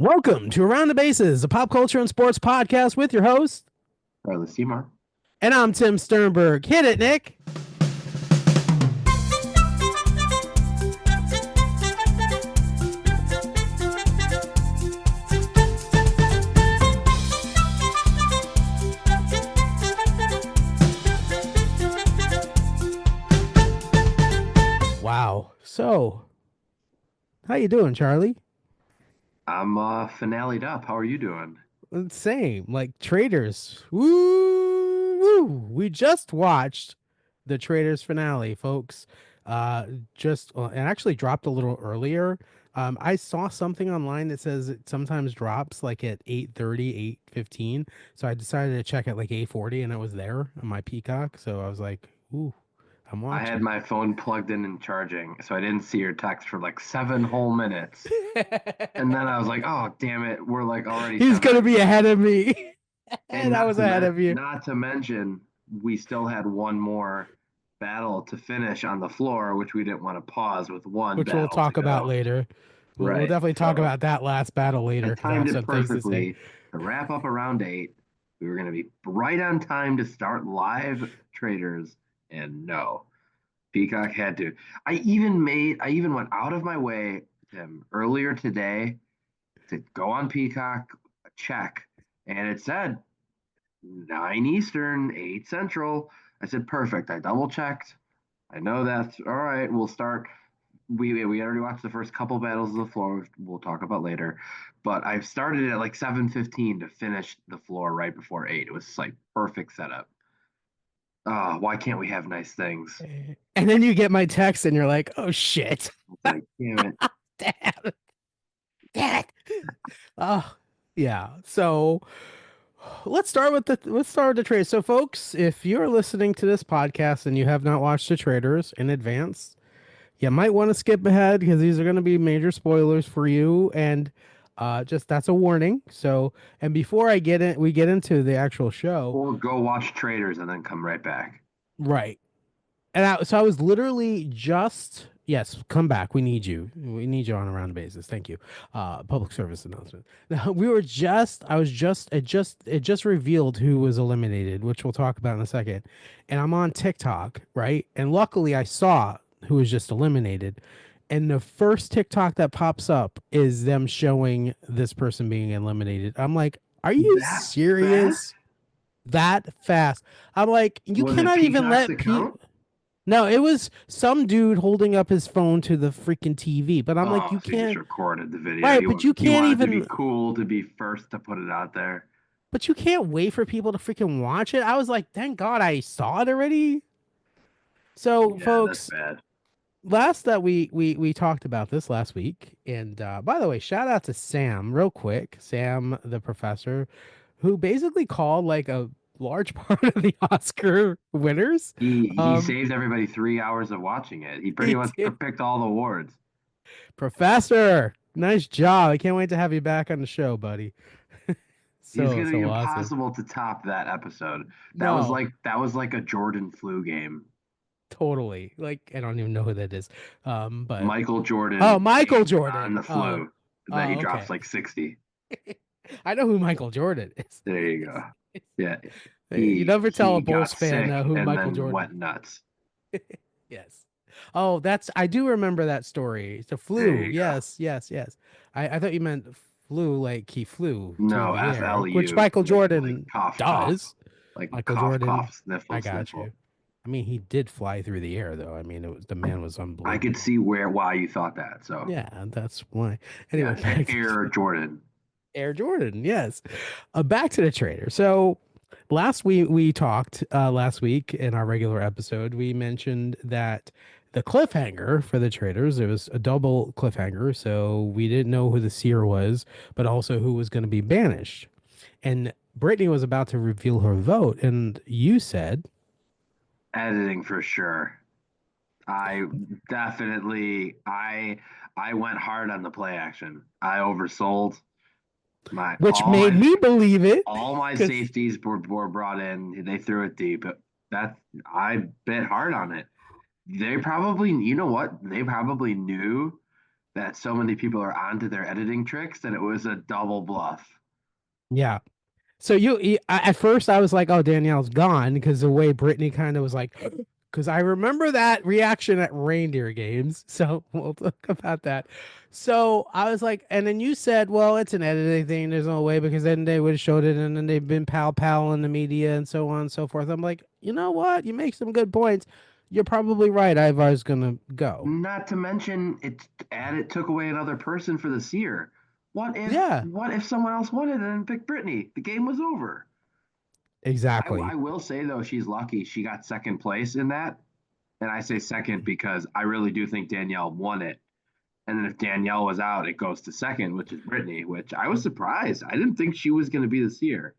Welcome to Around the Bases, a pop culture and sports podcast with your host, Carlos Seymour. And I'm Tim Sternberg. Hit it, Nick. Wow. So, how you doing, Charlie? I'm finale'd up. How are you doing? Same, like Traitors. Woo! Woo! We just watched the Traitors finale, folks. It actually dropped a little earlier. I saw something online that says it sometimes drops like at 8:30, 8:15. So I decided to check at like 8:40 and it was there on my Peacock. So I was like, ooh, I'm I had watching. my phone plugged in and charging, so I didn't see your text for like 7 whole minutes. And then I was like, oh, damn it. We're like already. He's going to be ahead of me. And I was ahead of you. Not to mention, we still had one more battle to finish on the floor, which we didn't want to pause with one. Which we'll talk about later. We'll definitely talk about that last battle later. I timed it perfectly to wrap up around 8. We were going to be right on time to start live Traitors, and no. Peacock had to. I even went out of my way earlier today to go on Peacock, check, and it said 9 Eastern, 8 Central. I said, perfect. I double checked. I know that's all right. We'll start. We already watched the first couple battles of the floor. We'll talk about later. But I started at like 7:15 to finish the floor right before 8. It was like perfect setup. Why can't we have nice things? And then you get my text and you're like, oh shit. Like, damn it. Damn it. Oh, yeah. So let's start with the trade. So folks, if you're listening to this podcast and you have not watched the Traitors in advance, you might want to skip ahead because these are going to be major spoilers for you. And just that's a warning. So, and before we get into the actual show, or go watch Traitors and then come right back. Right. And I was literally just, yes, come back. We need you. We need you on a round basis. Thank you. Public service announcement. Now it just revealed who was eliminated, which we'll talk about in a second. And I'm on TikTok, right? And luckily I saw who was just eliminated. And the first TikTok that pops up is them showing this person being eliminated. I'm like, are you serious? That fast. I'm like, you cannot even let people. No, it was some dude holding up his phone to the freaking TV. But I'm like, you can't. Just recorded the video. Right, but you can't even. To be cool to be first to put it out there. But you can't wait for people to freaking watch it. I was like, thank God I saw it already. So, yeah, folks. That's bad. Last that we talked about this last week, and by the way, shout out to Sam real quick, Sam the professor, who basically called like a large part of the Oscar winners. He saved everybody 3 hours of watching it. He pretty much picked all the awards. Professor, nice job! I can't wait to have you back on the show, buddy. It's gonna be impossible to top that episode. That was like a Jordan flu game. Totally. Like, I don't even know who that is. But Michael Jordan. Oh, Michael Jordan. On the flu. He drops like 60. I know who Michael Jordan is. There you go. Yeah. You never tell a Bulls fan who Michael Jordan went nuts. Yes. Oh, I do remember that story. The flu. Yes. I thought you meant flu like he flew. No, FLU. Which Michael Jordan does. Cough. Like Michael Jordan. Sniffle, I got you. I mean, he did fly through the air, though. I mean, the man was unbelievable. I could see why you thought that. So yeah, that's why. Anyway, Air Jordan. Air Jordan, yes. Back to the Traitor. So last we talked last week in our regular episode, we mentioned that the cliffhanger for the Traitors, it was a double cliffhanger. So we didn't know who the seer was, but also who was going to be banished. And Brittany was about to reveal her vote, and you said. Editing for sure. I definitely I went hard on the play action. I oversold which made me believe it. All my safeties were brought in. They threw it deep. I bet hard on it. They probably, you know what? They probably knew that so many people are onto their editing tricks that it was a double bluff. Yeah. So at first I was like, oh, Danielle's gone because the way Brittany kind of was like, because I remember that reaction at reindeer games. So we'll talk about that. So I was like, and then you said, well, it's an editing thing. There's no way because then they would have showed it and then they've been pal in the media and so on and so forth. I'm like, you know what? You make some good points. You're probably right. Ivar's gonna go. Not to mention it took away another person for the seer. Yeah, What if someone else won it and then picked Brittany? The game was over. I exactly. will say though, she's lucky she got second place in that. And I say second because I really do think Danielle won it. And then if Danielle was out, it goes to second, which is Brittany, which I was surprised. I didn't think she was going to be the seer.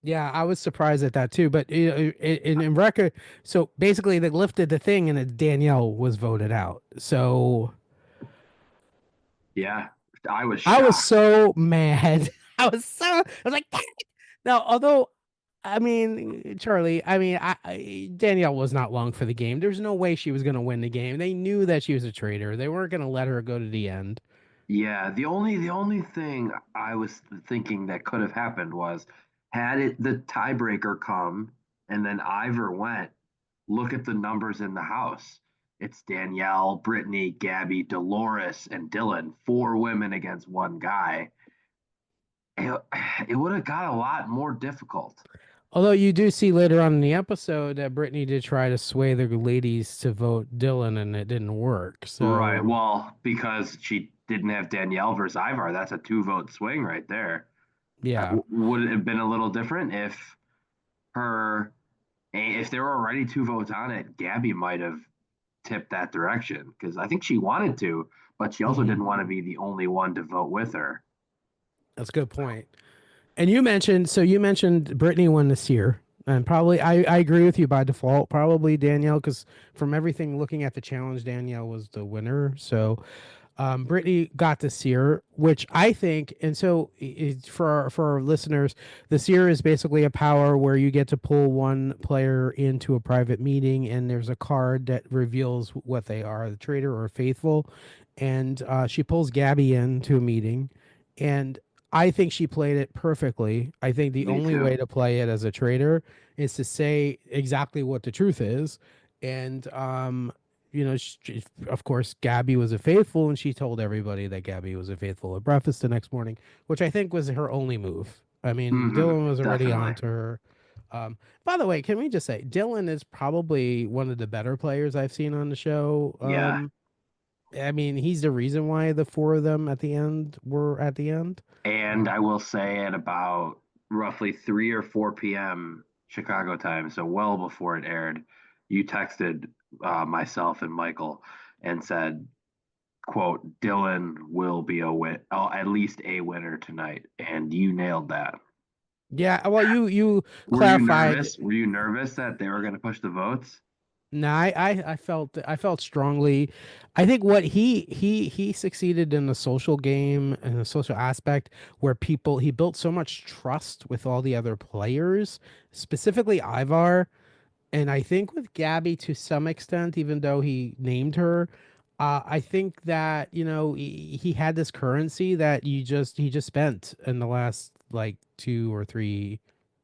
Yeah, I was surprised at that too. But in record, so basically they lifted the thing and Danielle was voted out. So Yeah, I was I was shocked. so mad. I was like, "Dang it." Now, although, I mean, Charlie, I mean, Danielle was not long for the game. There's no way she was going to win the game. They knew that she was a traitor. They weren't going to let her go to the end. Yeah, the only thing I was thinking that could have happened was had it the tiebreaker come and then Ivor went, look at the numbers in the house. It's Danielle, Brittany, Gabby, Dolores, and Dylan, four women against one guy. It, it would have got a lot more difficult. Although you do see later on in the episode that Brittany did try to sway the ladies to vote Dylan and it didn't work. Right. So, Well, because she didn't have Danielle versus Ivar, that's a two vote swing right there. yeah. Would it have been a little different her if there were already two votes on it? Gabby might have tipped that direction because I think she wanted to, but she also Mhm. didn't want to be the only one to vote with her. That's a good point. And you mentioned Brittany won this year. And probably, I agree with you by default. Probably Danielle, because from everything looking at the challenge, Danielle was the winner. So Brittany got the seer, which I think, and so for our listeners, the seer is basically a power where you get to pull one player into a private meeting, and there's a card that reveals what they are, the traitor or faithful, and she pulls Gabby into a meeting, and I think she played it perfectly. I think the Me only too. way to play it as a traitor is to say exactly what the truth is, and of course, Gabby was a faithful, and she told everybody that Gabby was a faithful at breakfast the next morning, which I think was her only move. I mean, Dylan was already on Definitely. to her. By the way, can we just say Dylan is probably one of the better players I've seen on the show. Yeah. I mean, he's the reason why the four of them at the end were at the end. And I Um, will say at about roughly 3 or 4 p.m. Chicago time, so well before it aired, you texted myself and Michael and said, quote, Dylan will be at least a winner tonight. And you nailed that. yeah, well, you Were you clarified. nervous? Were you nervous that they were going to push the votes? No, I felt strongly. I think what he succeeded in the social game and the social aspect where people he built so much trust with all the other players, specifically Ivar, and I think with Gabby to some extent, even though he named her, I think that he had this currency that he just spent in the last like two or three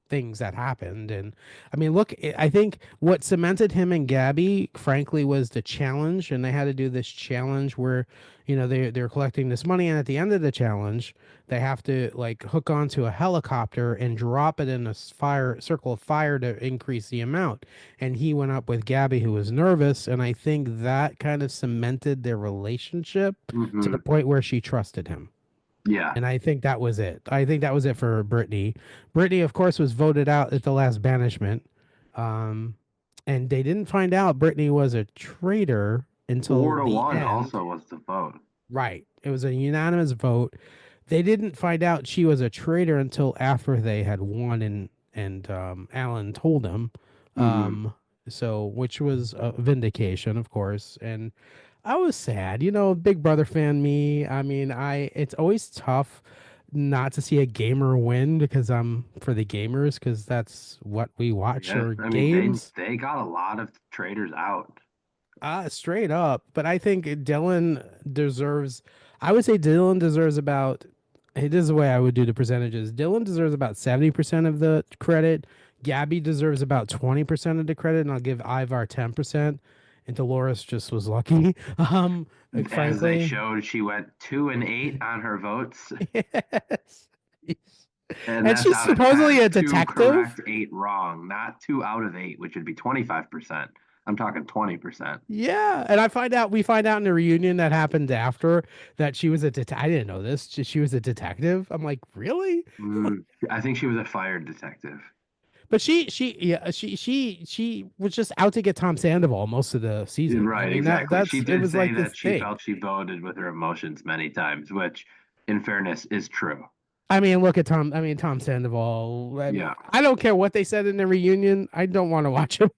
things that happened. And I mean, look, I think what cemented him and Gabby, frankly, was the challenge. And they had to do this challenge where, they're collecting this money. And at the end of the challenge, they have to like hook onto a helicopter and drop it in a circle of fire to increase the amount. And he went up with Gabby, who was nervous. And I think that kind of cemented their relationship to the Hmm. point where she trusted him. Yeah. And I think that was it. I think that was it for Brittany. Brittany, of course, was voted out at the last banishment. Um, and they didn't find out Brittany was a traitor Four until to the one end. also was the vote. Right. It was a unanimous vote. They didn't find out she was a traitor until after they had won and Alan told them. Hmm. Um, so which was a vindication, of course. And I was sad. Big Brother fan me. I mean, I it's always tough not to see a gamer win because I'm for the gamers because that's what we watch Yeah. or I mean, games. they got a lot of traders out. Straight up. But I think Dylan deserves, I would say Dylan deserves about, hey, this is the way I would do the percentages. Dylan deserves about 70% of the credit. Gabby deserves about 20% of the credit, and I'll give Ivar 10%. And Dolores just was lucky. As they Frankly. showed, she went 2-8 on her votes, Yes. and And that's she's out of supposedly 10. a Two detective. correct, eight wrong. Not 2 out of 8, which would be 25%. I'm talking 20%. Yeah, and we find out in the reunion that happened after that she was a I didn't know this. She was a detective. I'm like, really? I think she was a fired detective. But yeah, she was just out to get Tom Sandoval most of the season. I Right, mean exactly. She it did was say like this that she thing. felt she voted with her emotions many times, which, in fairness, is true. I mean, look at Tom. I mean, Tom Sandoval. I mean, Yeah. I don't care what they said in the reunion. I don't want to watch him.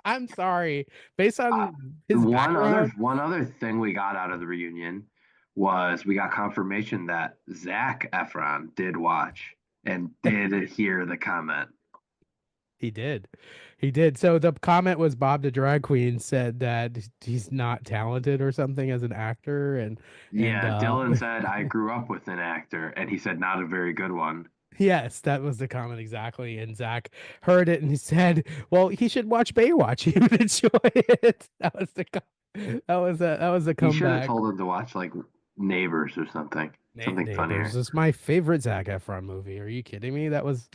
I'm sorry. Based Uh, on his background, one other thing we got out of the reunion was we got confirmation that Zach Efron did watch and did hear the comment. he did. He did. So the comment was Bob the drag queen said that he's not talented or something as an actor and Yeah, Dylan said I grew up with an actor, and he said not a very good one. yes, that was the comment exactly. And Zach heard it and he said, "Well, he should watch Baywatch. He would enjoy it." That was a He should have comeback. told him to watch like Neighbors or something, something Neighbors funnier. is my favorite Zac Efron movie. Are you kidding me? That was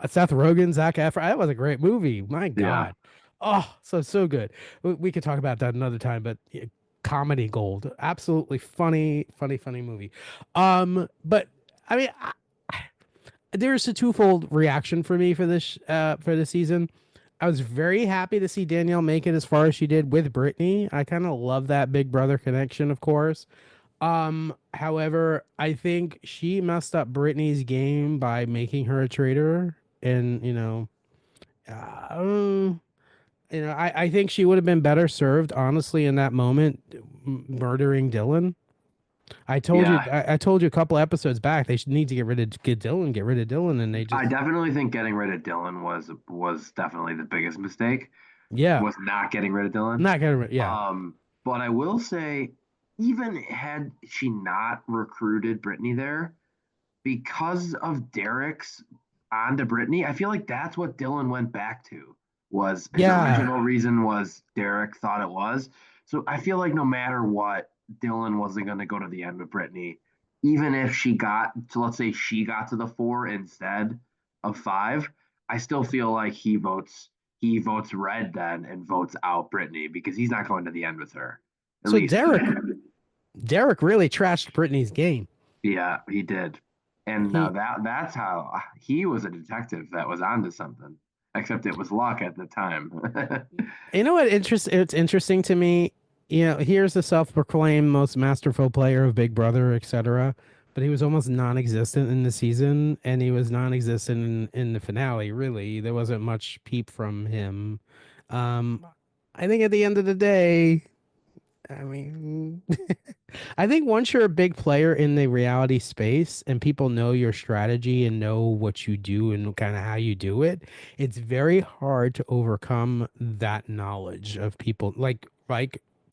Seth Rogen, Zac Efron. That was a great movie. My Yeah, God. Oh, so good. We could talk about that another time, but yeah, comedy gold. Absolutely funny movie. But I mean, there's a twofold reaction for me for this season. I was very happy to see Danielle make it as far as she did with Brittany. I kind of love that big brother connection, of course. However, I think she messed up Britney's game by making her a traitor, and uh, I think she would have been better served, honestly, in that moment, murdering Dylan. yeah. I told you a couple episodes back they should need to get rid of Dylan, and they I just, definitely think getting rid of Dylan was definitely the biggest mistake. yeah, Was not getting rid of Dylan. not gonna, yeah, But I will say, even had she not recruited Brittany there, because of Derek's on to Brittany, I feel like that's what Dylan went back to. Was his yeah. original reason was Derek thought it was. So I feel like no matter what, Dylan wasn't going to go to the end with Brittany, even if she got to, let's say she got to the 4 instead of 5. I still feel like he votes red then and votes out Brittany because he's not going to the end with her. At So least, Derek really trashed Britney's game. yeah, he did. And now He that's how he was a detective that was onto something. Except it was luck at the time. You know what it's interesting to me, here's the self-proclaimed most masterful player of Big Brother, etc. But he was almost non-existent in the season, and he was non-existent in the finale, really. There wasn't much peep from him. Um, I think at the end of the day, I mean, I think once you're a big player in the reality space and people know your strategy and know what you do and kind of how you do it, it's very hard to overcome that knowledge of people like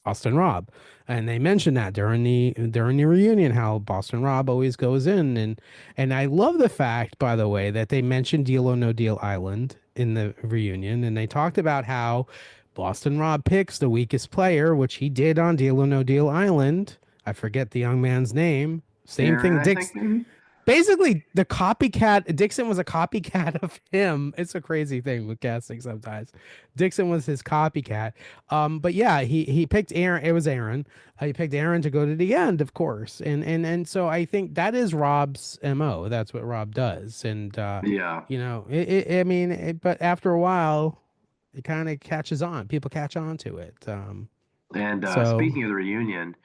Boston Rob. And they mentioned that during the reunion how Boston Rob always goes in and I love the fact, by the way, that they mentioned Deal or No Deal Island in the reunion and they talked about how Boston Rob picks the weakest player, which he did on Deal or No Deal Island. I forget the young man's name. Same Aaron, thing. I think maybe. Basically the copycat. Dixon was a copycat of him. It's a crazy thing with casting sometimes. Dixon was his copycat. But yeah, he picked Aaron. It was Aaron. He picked Aaron to go to the end, of course. And so I think that is Rob's mo. That's what Rob does. And Yeah. I mean, but after a while, it kind of catches on. People catch on to it. And So speaking of the reunion,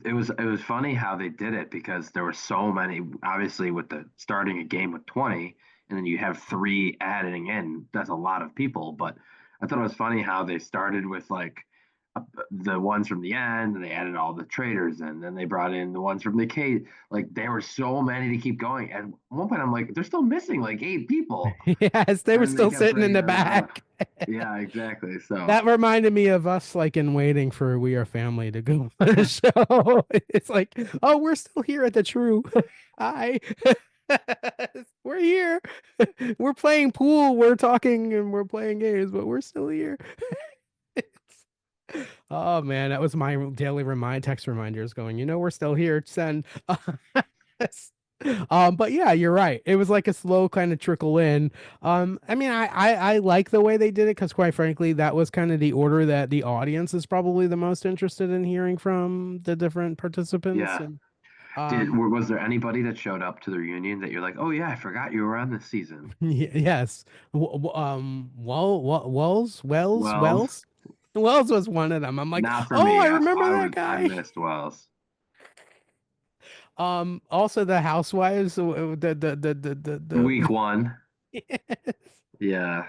it was funny how they did it because there were so many. Obviously, with the starting a game with 20, and then you have 3 adding in. That's a lot of people. But I thought it was funny how they started with like the ones from the end, and they added all the traitors in. Then they brought in the ones from the cave. Like there were so many to keep going. At one point, I'm like, they're still missing like 8 people, Yes, they and were then they still kept sitting in bringing the them on. back. Yeah, exactly. So That reminded me of us like in waiting for We Are Family to go on the show. It's like, oh, we're still here at the True. Hi. We're here. We're playing pool, we're talking and we're playing games, but we're still here. Oh man, that was my daily text reminders going, we're still here. Send. But yeah, you're right. It was like a slow kind of trickle in. I mean, I like the way they did it because quite frankly, that was kind of the order that the audience is probably the most interested in hearing from the different participants. yeah. And Did um, was there anybody that showed up to the reunion that you're like, oh yeah, I forgot you were on this season? yes. Wells, Wells was one of them. I'm like, not for oh, I me. remember that I guy. missed Wells. Also the housewives, the Week one. yes. Yeah.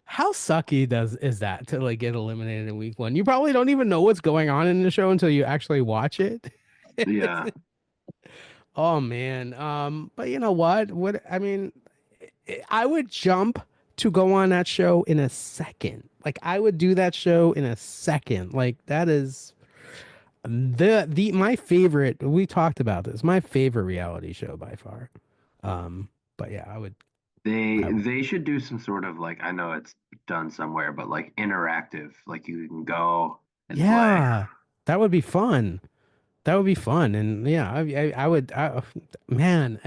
How sucky does is that to like get eliminated in week one? You probably don't even know what's going on in the show until you actually watch it. Yeah. Oh man. But you know what? What I mean, I would jump to go on that show in a second. Like I would do that show in a second. Like that is the my favorite. We talked about this. My favorite reality show by far. But yeah, I would. They should do some sort of like I know it's done somewhere, but like interactive, like you can go and play. Yeah, that would be fun. That would be fun, and yeah, I would. Man,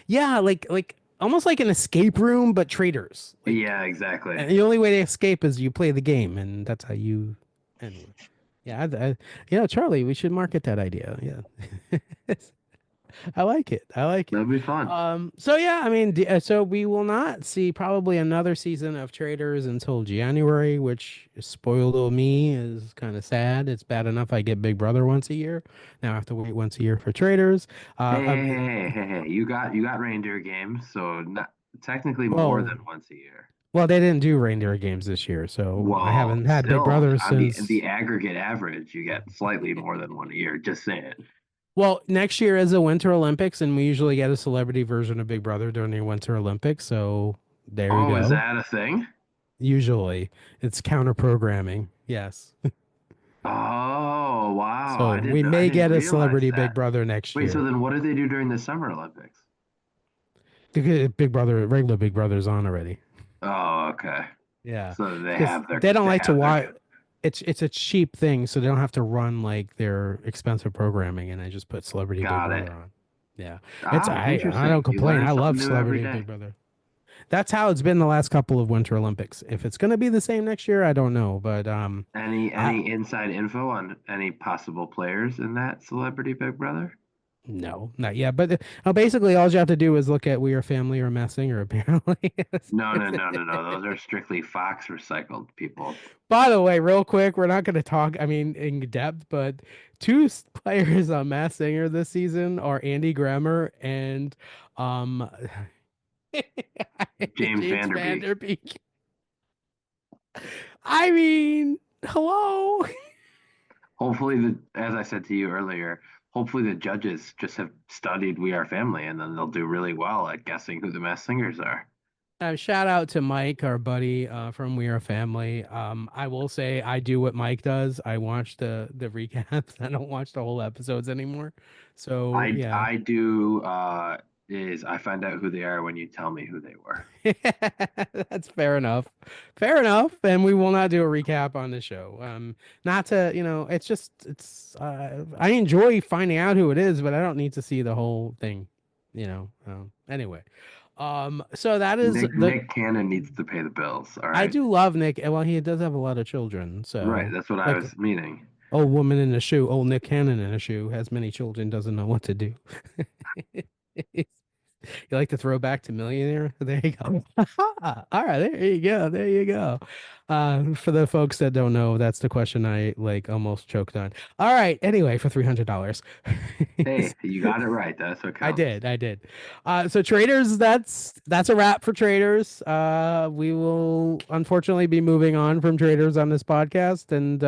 yeah, like almost like an escape room, but traders. Like, Yeah, exactly. and the only way to escape is you play the game, and that's how you. Anyway, yeah, Charlie, we should market that idea. Yeah. I like it. I like it. That'd be fun. So yeah, I mean, so we will not see probably another season of Traitors until January, which spoiled little me is kind of sad. It's bad enough I get Big Brother once a year. Now I have to wait once a year for Traitors. You got reindeer games, so not technically more Well, than once a year. well, they didn't do reindeer games this year, so I Well, haven't had Big still Brother on since. the aggregate average, you get slightly more than one a year. Just saying. Well, next year is the Winter Olympics, and we usually get a celebrity version of Big Brother during the Winter Olympics. So there you Oh, is go. that a thing? Usually, it's counter programming. Yes. Oh, wow. So we I may didn't get a realize celebrity Big that. Brother next Wait, so year. then what do they do during the Summer Olympics? Big Brother, regular Big Brother's on already. Oh, okay. Yeah, So because they don't they like to have watch. their It's a cheap thing, so they don't have to run like their expensive programming, and I just put Celebrity Big got it. Brother on. Yeah, it's Ah, I don't interesting. You complain. learn I something love new every Celebrity Big day. Brother. That's how it's been the last couple of Winter Olympics. If it's gonna be the same next year, I don't know, but I Any inside info on any possible players in that Celebrity Big Brother? no, not yet. But basically, all you have to do is look at We Are Family or Messing, or apparently. No. Those are strictly Fox recycled people. By the way, real quick, we're not going to talk, I mean, in depth, but two players on Mass Singer this season are Andy Grammer and um James James Vanderbeek. Vanderbeek. I mean, hello. Hopefully, as I said to you earlier, hopefully the judges just have studied We Are Family and then they'll do really well at guessing who the masked singers are. Shout out to Mike, our buddy from We Are Family. I will say I do what Mike does. I watch the recaps. I don't watch the whole episodes anymore. So yeah, I do is I find out who they are when you tell me who they were. that's fair enough. Fair enough. And we will not do a recap on the show. Not to, it's just I enjoy finding out who it is, but I don't need to see the whole thing, anyway. So that is the Nick Cannon needs to pay the bills. All I right. do love Nick. Well, he does have a lot of children, Right. so That's what I like was meaning. old woman in a shoe, old Nick Cannon in a shoe has many children, doesn't know what to do. You like to throw back to millionaire? There you go. All right, there you go. There you go. For the folks that don't know, that's the question I like almost choked on. All right. Anyway, for $300. Hey, you got it right. That's what I counts. did, I did. So traders, that's a wrap for traders. We will unfortunately be moving on from traders on this podcast, and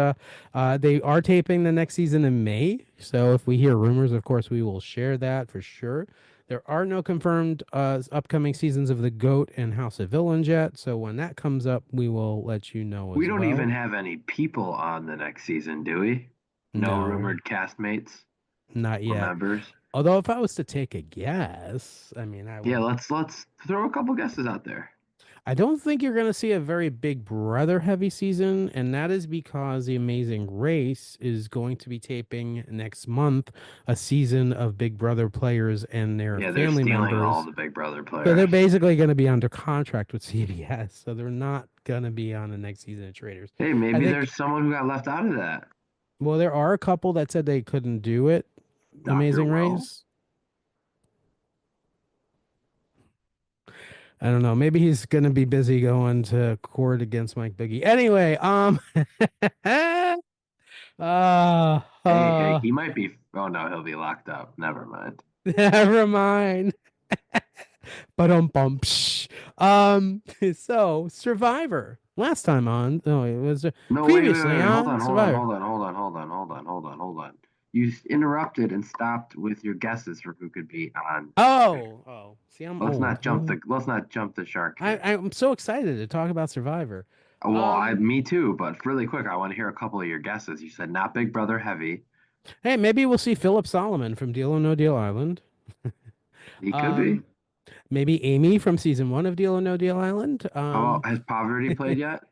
they are taping the next season in May. So if we hear rumors, of course, we will share that for sure. There are no confirmed upcoming seasons of The Goat and House of Villains yet. So when that comes up, we will let you know We as don't even well. have any people on the next season, do we? No No, rumored castmates not or yet. members. Although if I was to take a guess, I mean, Yeah, let's throw a couple guesses out there. I don't think you're going to see a very Big Brother heavy season, and that is because The Amazing Race is going to be taping next month a season of Big Brother players and their Yeah, they're family stealing all members. the Big Brother So they're players. basically going to be under contract with CBS, so they're not going to be on the next season of Traders. Hey, I maybe think, there's someone who got left out of that. well, there are a couple that said they couldn't do it. Dr. Amazing Will. Race. I don't know. Maybe he's gonna be busy going to court against Mike Biggie. Anyway, uh, Hey, uh, he might be. Oh no, he'll be locked up. Never mind. never mind. But bum. So Survivor. Last time on, oh, it was No, previously wait. Hold on on, hold on, Survivor. hold on, hold on, hold on, hold on, hold on, hold on. You interrupted and stopped with your guesses for who could be on. Oh. See, I'm Let's old. not jump the let's not jump the shark here. I'm so excited to talk about Survivor. Well, I Um, me too, but really quick, I want to hear a couple of your guesses. You said not Big Brother heavy. hey, maybe we'll see Philip Solomon from Deal or No Deal Island. He could be. Um, maybe Amy from season one of Deal or No Deal Island. How about has Poverty played yet?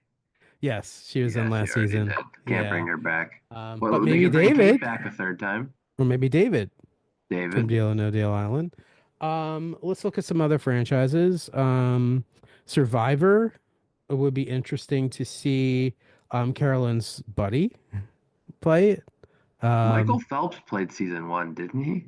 Yes, she was in Yes, he last already season. did. Can't Yeah. bring her back. But Well, they maybe could bring Kate David, back a third time. or maybe David from David. Deal or No Deal Island. Let's look at some other franchises. Survivor, it would be interesting to see Carolyn's buddy play it. Michael Um, Phelps played season one, didn't he?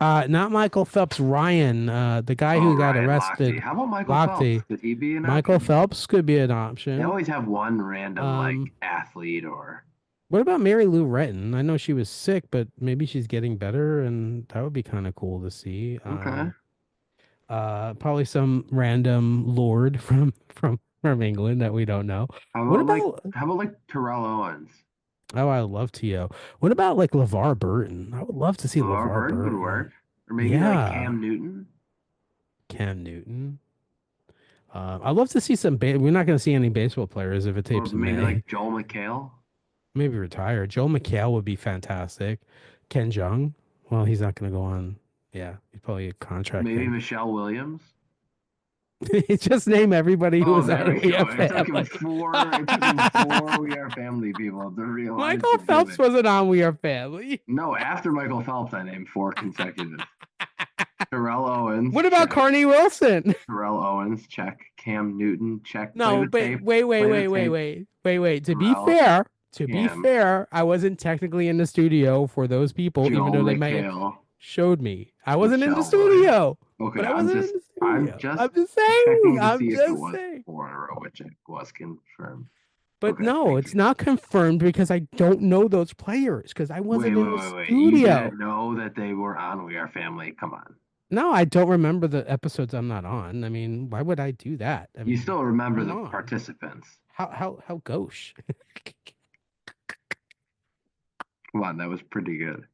Not Michael Phelps, Ryan, the guy Oh, who got Ryan Lochte. arrested, How about Michael Phelps? Lochte. Could he be an Michael option? Phelps could be an They option. always have one random Um, like athlete or what about Mary Lou Retton? I know she was sick, but maybe she's getting better, and that would be kind of cool to see. okay. Probably some random lord from England that we don't know. What about? How about like Terrell Owens? Oh, I love Tio. What about like LeVar Burton? I would love to see LeVar LeVar Burton would Burton. work. Or maybe like Yeah, Cam Newton. Cam Newton. I'd love to see some. We're not going to see any baseball players if it Or tapes in maybe May. like Joel McHale. Maybe retire. Joe McHale would be fantastic. Ken Jung. Well, he's not going to go on. Yeah, he's probably a contract Maybe thing. Michelle Williams. Just name everybody who Oh, was there on we We Are go. Family. It took him four We Are Family people to realize Michael to do Phelps it. wasn't on We Are Family. No, after Michael Phelps, I named four consecutive. Terrell Owens, What about check. Carney Wilson? Terrell Owens, check. Cam Newton, check. Play No, the wait, tape. wait, wait, Play the wait, wait, tape. wait, wait, wait. Terrell, To be Cam, fair, I wasn't technically in the studio for those people, even Joel though they might have McHale, showed me. I wasn't in the Michelle Williams. studio, Okay, but I wasn't in the I'm studio. just I'm just saying. checking to I'm see if it just was saying. four in a row, which it was confirmed. But Okay, no, thank it's you. not confirmed because I don't know those players because I wasn't in the Wait. You studio. didn't know that they were on We Are Family. Come on. No, I don't remember the episodes I'm not on. I mean, why would I do that? I You mean, still remember come the on. participants. How gauche? Come on, that was pretty good.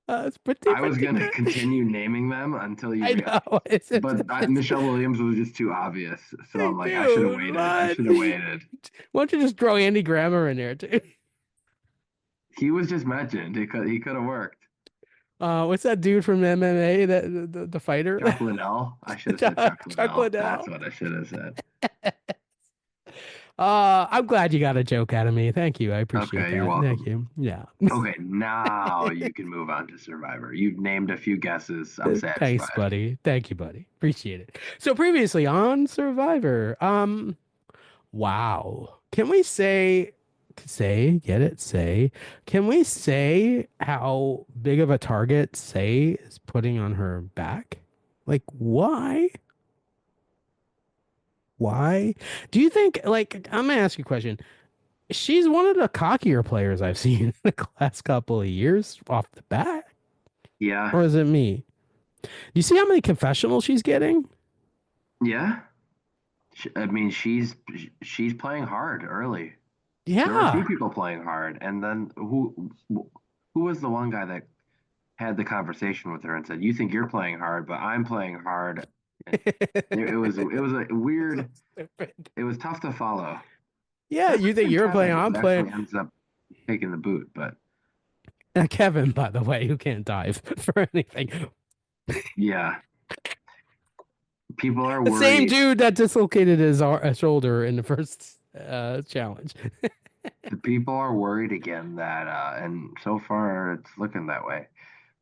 It's pretty I was pretty gonna good. continue naming them until you I realized, know. Michelle Williams was just too obvious. So I'm like, I should have Dude, waited. I what? should have waited. Why don't you just throw Andy Grammer in there too? He was just mentioned. He could have worked. What's that dude from MMA that the fighter? Chuck Liddell. I should have said Chuck Chuck Liddell. That's Liddell. what I should have said. I'm glad you got a joke out of me. Thank you. I appreciate Okay, you're that. Thank welcome. you. Yeah. Okay, now you can move on to Survivor. You've named a few guesses. I'm Thanks, satisfied. buddy. Thank you, buddy. Appreciate it. So previously on Survivor, wow. Can we get it? Can we say how big of a target Say is putting on her back? Like, why? Why? Do you think, like, I'm gonna ask you a question. She's one of the cockier players I've seen in the last couple of years off the bat. Yeah, Or is it me? Do you see how many confessionals she's getting? yeah. I mean, she's playing hard early. There were a few Yeah. people playing hard, and then who was the one guy that had the conversation with her and said, "You think you're playing hard, but I'm playing hard." And it was a So weird. stupid. It was tough to follow. Yeah, It you might have think been you're playing, Kevin I'm who playing. actually ends up taking the boot, but Kevin, by the way, who can't dive for anything. yeah, people are The same worried. dude that dislocated his shoulder in the first challenge. The people are worried again that, and so far it's looking that way.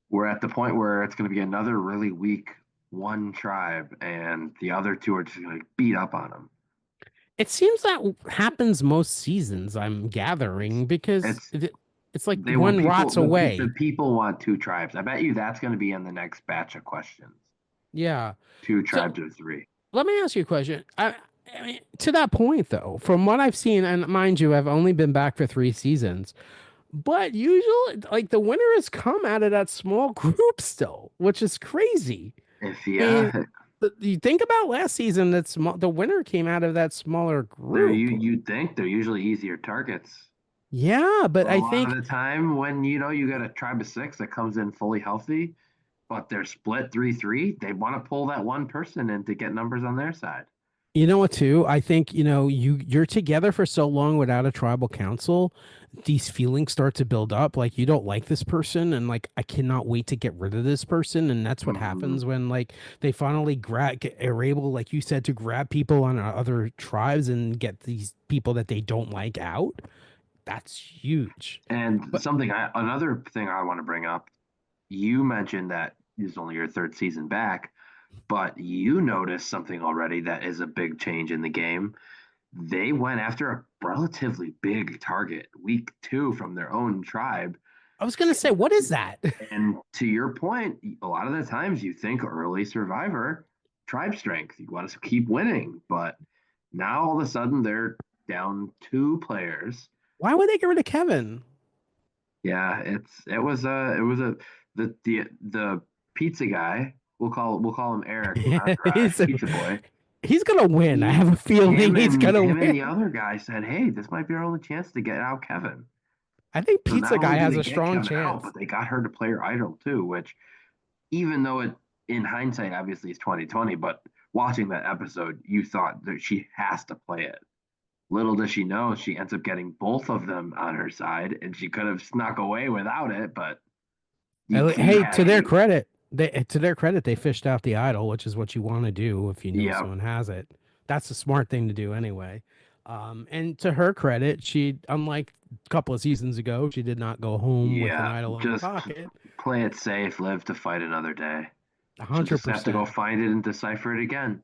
We're at the point where it's going to be another really weak one tribe, and the other two are just going to beat up on them. It seems that happens most seasons, I'm gathering, because It's it's like they want one people rots the away. people want two tribes. I bet you that's going to be in the next batch of questions. Yeah. Two So tribes or three. let me ask you a question. I mean, to that point, though, from what I've seen, and mind you, I've only been back for 3 seasons, but usually, like, the winner has come out of that small group still, which is crazy. If I mean, yeah, you think about last season, that small, the winner came out of that smaller they're group. you'd think they're usually easier targets. Yeah, but But a I lot of think the time when you got a tribe of six that comes in fully healthy, but they're split 3-3, they want to pull that one person in to get numbers on their side. you know what too? I think, you're together for so long without a tribal council, these feelings start to build up. Like you don't like this person and like I cannot wait to get rid of this person. And that's what Mhm. happens when like they finally are able, like you said, to grab people on other tribes and get these people that they don't like out. That's huge. And But another thing I want to bring up, you mentioned that this is only your third season back, but you noticed something already that is a big change in the game. They went after a relatively big target week two from their own tribe. I was gonna say, what is that? And to your point, a lot of the times you think early survivor, tribe strength, you want to keep winning. But now all of a sudden they're down two players. Why would they get rid of Kevin? Yeah, it was a the pizza guy. We'll call him Eric, he's Pizza Boy. he's gonna win. I He have a feeling him he's and gonna him and the win. other guy said, "Hey, this might be our only chance to get out Kevin." I think So not Pizza Guy only do has they a get strong Kevin out, chance. but they got her to play her idol too, which even though it in hindsight obviously is 2020, but watching that episode, you thought that she has to play it. Little does she know she ends up getting both of them on her side, and she could have snuck away without it, but you Hey, had a to their credit, they fished out the idol, which is what you want to do if you know yeah, someone has it. That's a smart thing to do anyway. And to her credit, she, unlike a couple of seasons ago, she did not go home with an yeah, idol in her just pocket. play it safe, live to fight another day. She'll just have to go 100%. find it and decipher it again.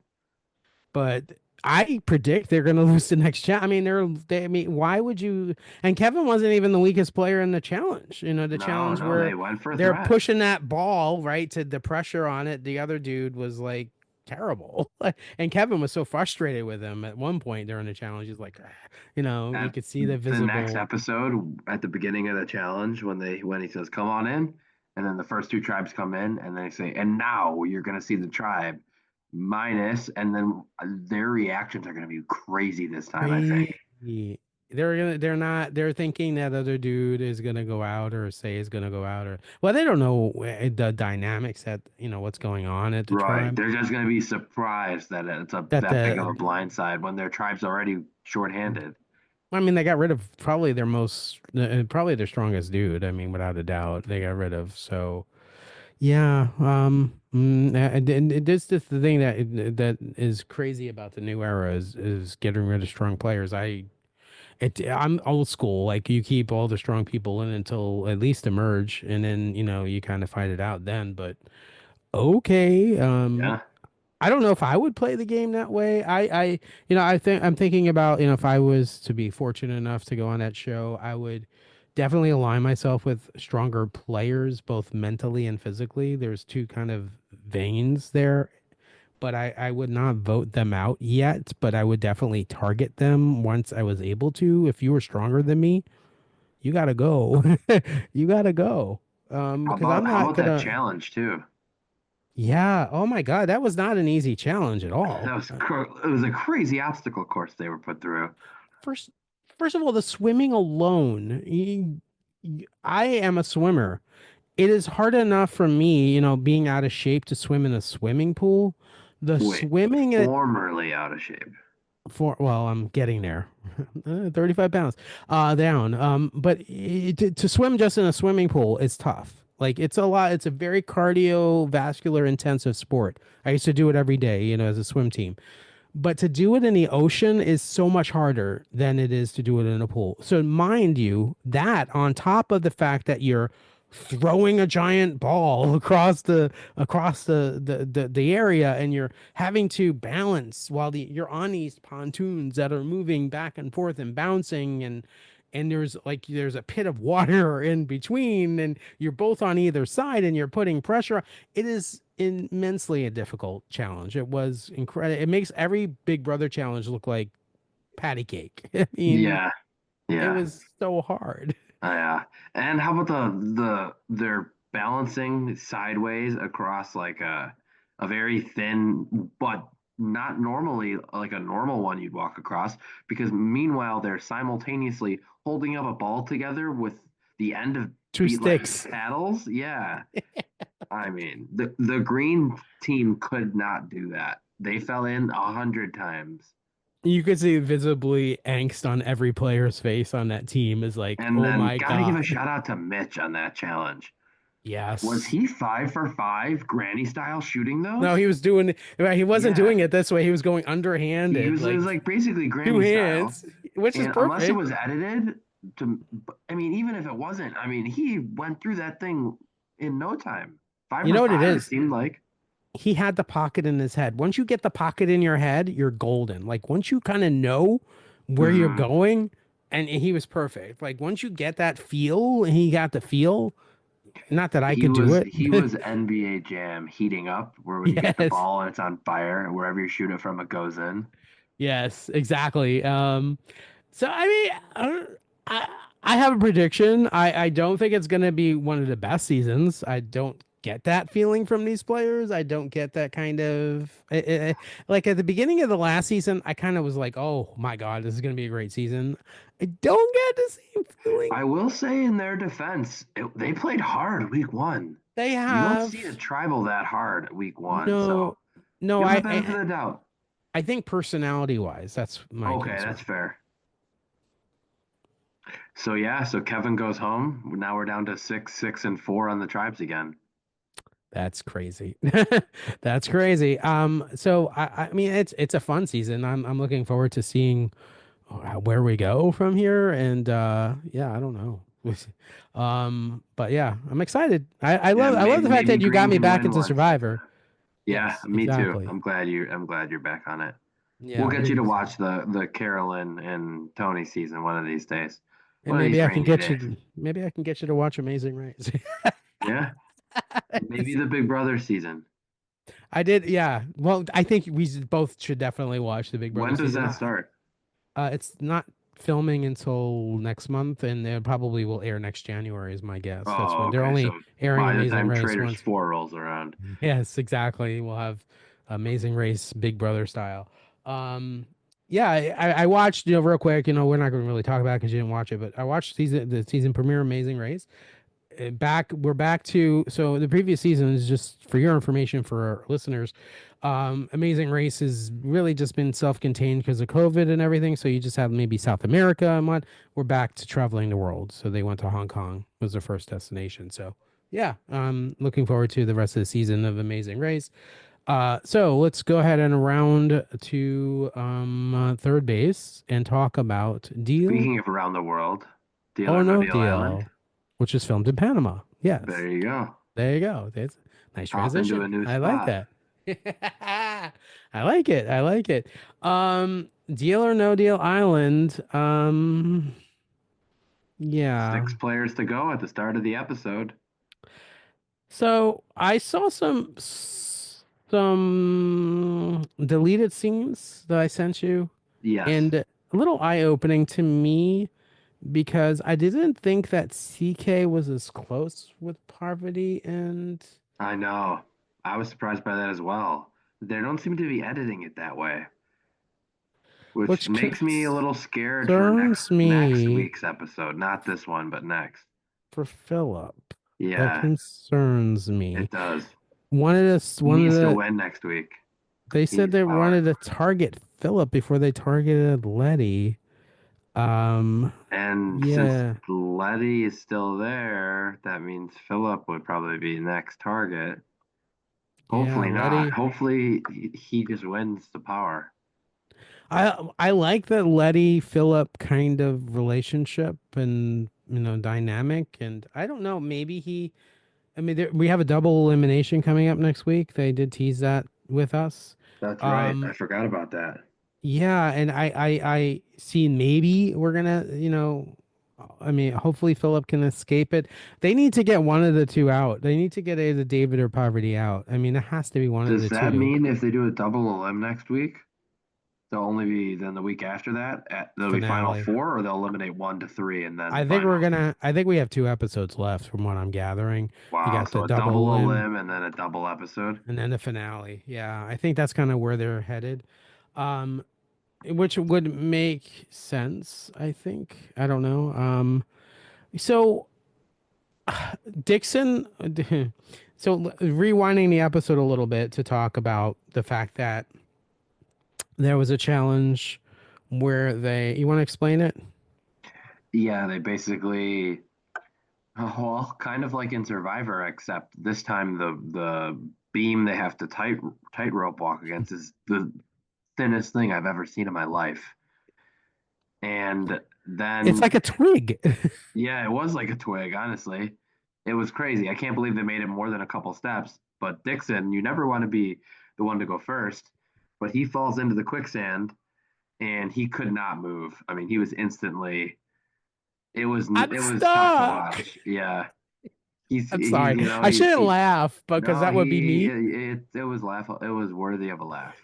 But I predict they're going to lose the next challenge. I mean, I mean, why would you? And Kevin wasn't even the weakest player in the challenge. The No, challenge no, they where went for a they're threat. pushing that ball right to the pressure on it. The other dude was like terrible, and Kevin was so frustrated with him at one point during the challenge. He's like, you At could see the the next visible. episode, at the beginning of the challenge, when he says, "Come on in," and then the first two tribes come in, and they say, "And now you're going to see the tribe minus," and then their reactions are going to be crazy this time. I think. Crazy. They're thinking that other dude is gonna go out or say is gonna go out or well they don't know the dynamics that what's going on at the Right, tribe they're just going to be surprised that it's a that that big of a the blind side when their tribe's already shorthanded. I mean they got rid of probably their most probably their strongest dude. I mean without a doubt they got rid of. So yeah, and this is the thing that is crazy about the new era is getting rid of strong players. I'm old school. Like you keep all the strong people in until at least emerge, and then you kind of fight it out then. But okay, Yeah, I don't know if I would play the game that way. I think I'm thinking about if I was to be fortunate enough to go on that show, I would definitely align myself with stronger players, both mentally and physically. There's two kind of veins there, but I would not vote them out yet, but I would definitely target them once I was able to. If you were stronger than me, you gotta go. You gotta go. Because I'm How not about that gonna. challenge too? Yeah. Oh my God, that was not an easy challenge at all. It was a crazy obstacle course they were put through. First, first of all, the swimming alone. I am a swimmer. It is hard enough for me, being out of shape to swim in a swimming pool. The Wait, swimming at formerly out of shape. well, I'm getting there. 35 pounds down. But to swim just in a swimming pool is tough. Like it's a lot. It's a very cardiovascular intensive sport. I used to do it every day, as a swim team. But to do it in the ocean is so much harder than it is to do it in a pool. So mind you, that on top of the fact that you're throwing a giant ball across the area and you're having to balance while you're on these pontoons that are moving back and forth and bouncing and there's a pit of water in between and you're both on either side and you're putting pressure. It is immensely a difficult challenge. It was incredible. It makes every Big Brother challenge look like patty cake. I mean, Yeah, it yeah. was so hard. Yeah. And how about they're balancing sideways across like a very thin but not normally like a normal one you'd walk across because meanwhile they're simultaneously holding up a ball together with the end of Two beat like sticks. paddles. Yeah. I mean, the green team could not do that. They fell in 100 times. You could see visibly angst on every player's face on that team is like, And oh then my gotta give a God. shout out to Mitch on that challenge. Was Yes. he 5 for 5 granny style shooting No, those? he was doing, right, he wasn't Yeah, doing it this way. He was going he underhanded, was. It was like like basically two granny style, hands, which is and unless it perfect. was edited, to I mean, even if it wasn't, I mean, he went through that thing in no time. Five You for know what it five, it is? seemed like. He had the pocket in his head. Once you get the pocket in your head, you're golden. Like once you kind of know where you're Mhm. going, and he was perfect. Like once you get that feel, and he got the feel. Not that I He could do was it, he but was NBA Jam heating up, where when you get the yes, ball and it's on fire, and wherever you shoot it from, it goes in. yes, exactly. So I mean, I I have a prediction. I don't think it's gonna be one of the best seasons. I don't get that feeling from these players. I don't get that kind of like at the beginning of the last season. I kind of was like, oh my God, this is gonna be a great season. I don't get the same feeling. I will say in their defense, they played hard week one. They You don't see a have tribal that hard week one, so no, no. give them the benefit of the doubt. I think personality wise, that's my Okay, that's concern. fair. So yeah, so Kevin goes home. Now we're down to 6, 6, and 4 on the tribes again. That's crazy. That's crazy. So I mean, it's a fun season. I'm looking forward to seeing where we go from here. And yeah, I don't know. But yeah, I'm excited. Yeah, I love the fact maybe that you got Green me can back win into one season. Survivor. Yeah, Yes, me too. exactly. I'm glad you're back on it. Yeah, We'll I'm get you really to excited. watch the Carolyn and Tony season one of these days. And One of these rainy days. maybe I can get you to watch Amazing Race. Yeah, maybe the Big Brother season. I did, yeah. Well, I think both should definitely watch the Big Brother When does season. that start? It's not filming until next month, and it probably will air next January, is my guess. That's Oh, when they're okay. So only airing by the Amazing time Race Traitors once. 4 rolls around. Yes, exactly. We'll have Amazing Race, Big Brother style. Yeah, I watched, real quick. We're not going to really talk about it because you didn't watch it, but I watched the season premiere, Amazing Race. We're back to, so the previous season is just for your information for our listeners. Amazing Race has really just been self-contained because of COVID and everything. So you just have maybe South America and what. We're back to traveling the world. So they went to Hong Kong was their first destination. So yeah, looking forward to the rest of the season of Amazing Race. So let's go ahead and round to third base and talk about Deal Speaking of around the world, Deal or or No No Deal Island. Deal, which is filmed in Panama. There Yes. you go. There you go. That's nice Hop into transition. a new I like spot. that. I like it. I like it. Deal or No Deal Island. Yeah. 6 players to go at the start of the episode. So I saw some deleted scenes that I sent you, Yes, and a little eye-opening to me because I didn't think that CK was as close with Parvati and I know. I was surprised by that as well. They don't seem to be editing it that way, which which makes me a little scared for concerns next me week's episode. Not this one, but next. for Philip. That Yeah, concerns me. it does. He One of needs to the win next week. they He said needs they power. wanted to target Philip before they targeted Letty. Um, And since yeah, Letty is still there, that means Philip would probably be next target. yeah, Hopefully not. Letty. Hopefully he just wins the power. I like that Letty Philip kind of relationship and dynamic, and I don't know, maybe he. I mean, we have a double elimination coming up next week. They did tease that with us. That's right. I Um, forgot about that. yeah, and I see maybe we're gonna, I mean, hopefully Philip can escape it. They need to get one of the two out. They need to get either David or Poverty out. I mean, it has to be one of Does the that two. mean if they do a double elim next week, they'll only be then the week after that there'll be final Finale. four, or they'll eliminate 1 to 3 and then finals? I think we have two episodes left from what I'm gathering. You Wow, got the so a double double limb elim and then a double episode. and then the finale. Yeah, I think that's kind of where they're headed. Um, which would make sense, I think. I don't know. So Dixon, so rewinding the episode a little bit to talk about the fact that there was a challenge where you want to explain it? Yeah, they basically well, kind of like in Survivor, except this time the beam they have to tightrope walk against is the thinnest thing I've ever seen in my life. And It's then like a twig. yeah, it was like a twig, honestly. It was crazy. I can't believe they made it more than a couple steps. But Dixon, you never want to be the one to go first, but he falls into the quicksand and he could not move. I mean, he was instantly I'm it was tough to stuck. watch. Yeah. I'm sorry. I He's shouldn't he laugh because no, that would be he me. it was it was worthy of a laugh.